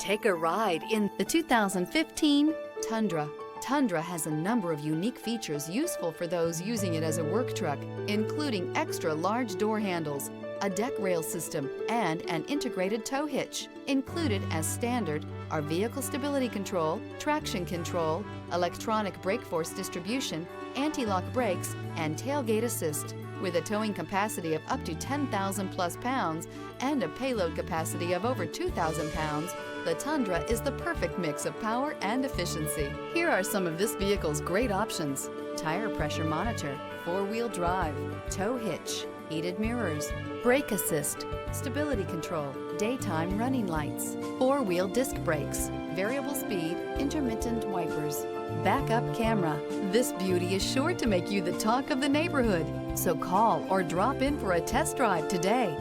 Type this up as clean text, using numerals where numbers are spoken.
Take a ride in the 2015 Tundra. Tundra has a number of unique features useful for those using it as a work truck, including extra large door handles, a deck rail system, and an integrated tow hitch. Included as standard are vehicle stability control, traction control, electronic brake force distribution, anti-lock brakes, and tailgate assist. With a towing capacity of up to 10,000 plus pounds and a payload capacity of over 2,000 pounds, the Tundra is the perfect mix of power and efficiency. Here are some of this vehicle's great options: tire pressure monitor, four-wheel drive, tow hitch, heated mirrors, brake assist, stability control, daytime running lights, four-wheel disc brakes, variable speed, intermittent wipers, backup camera. This beauty is sure to make you the talk of the neighborhood. So call or drop in for a test drive today.